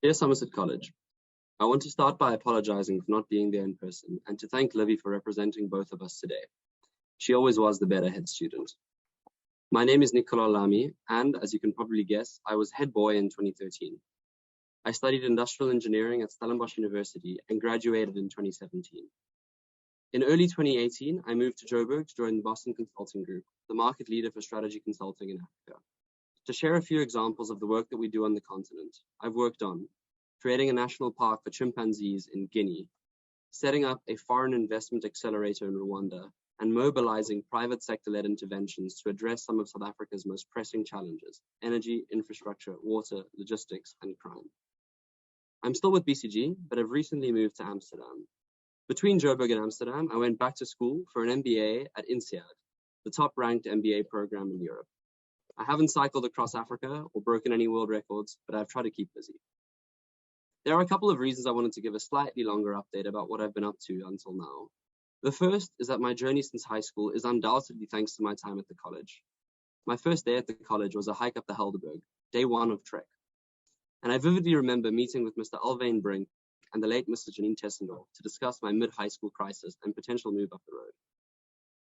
Dear Somerset College, I want to start by apologizing for not being there in person and to thank Livy for representing both of us today. She always was the better head student. My name is Niccolo Lami, and as you can probably guess, I was head boy in 2013. I studied industrial engineering at Stellenbosch University and graduated in 2017. In early 2018, I moved to Joburg to join the Boston Consulting Group, the market leader for strategy consulting in Africa. To share a few examples of the work that we do on the continent, I've worked on creating a national park for chimpanzees in Guinea, setting up a foreign investment accelerator in Rwanda, and mobilizing private sector-led interventions to address some of South Africa's most pressing challenges: energy, infrastructure, water, logistics, and crime. I'm still with BCG, but have recently moved to Amsterdam. Between Joburg and Amsterdam, I went back to school for an MBA at INSEAD, the top-ranked MBA program in Europe. I haven't cycled across Africa or broken any world records, but I've tried to keep busy. There are a couple of reasons I wanted to give a slightly longer update about what I've been up to until now. The first is that my journey since high school is undoubtedly thanks to my time at the college. My first day at the college was a hike up the Helderberg, day one of Trek. And I vividly remember meeting with Mr. Alvain Brink and the late Mr. Janine Tessendorf to discuss my mid-high school crisis and potential move up the road.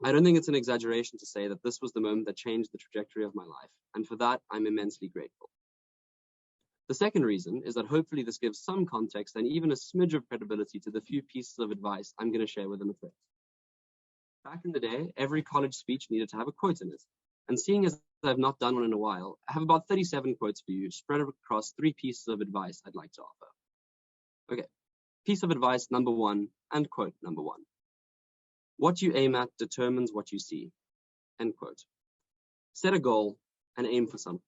I don't think it's an exaggeration to say that this was the moment that changed the trajectory of my life, and for that, I'm immensely grateful. The second reason is that hopefully this gives some context and even a smidge of credibility to the few pieces of advice I'm going to share with the matrics. Back in the day, every college speech needed to have a quote in it, and seeing as I've not done one in a while, I have about 37 quotes for you spread across 3 pieces of advice I'd like to offer. Okay, piece of advice number 1 and quote number 1. What you aim at determines what you see, end quote. Set a goal and aim for something.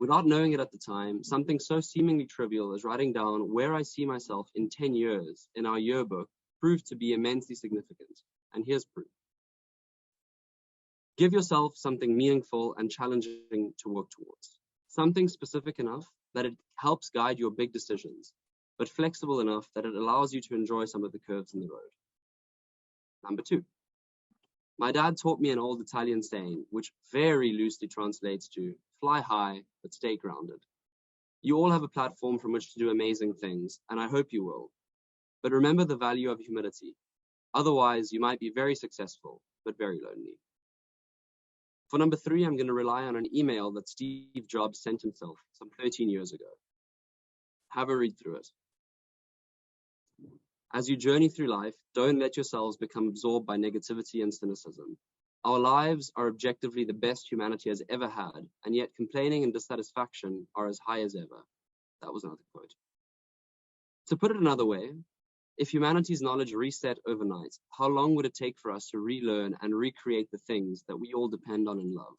Without knowing it at the time, something so seemingly trivial as writing down where I see myself in 10 years in our yearbook proved to be immensely significant, and here's proof. Give yourself something meaningful and challenging to work towards, something specific enough that it helps guide your big decisions, but flexible enough that it allows you to enjoy some of the curves in the road. Number 2. My dad taught me an old Italian saying, which very loosely translates to fly high, but stay grounded. You all have a platform from which to do amazing things, and I hope you will. But remember the value of humility. Otherwise, you might be very successful, but very lonely. For number 3, I'm going to rely on an email that Steve Jobs sent himself some 13 years ago. Have a read through it. As you journey through life, don't let yourselves become absorbed by negativity and cynicism. Our lives are objectively the best humanity has ever had, and yet complaining and dissatisfaction are as high as ever. That was another quote. To put it another way, if humanity's knowledge reset overnight, how long would it take for us to relearn and recreate the things that we all depend on and love?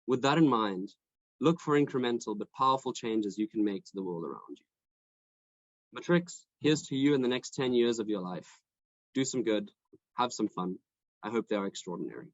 With that in mind, look for incremental but powerful changes you can make to the world around you. Matrix, here's to you in the next 10 years of your life. Do some good, have some fun. I hope they are extraordinary.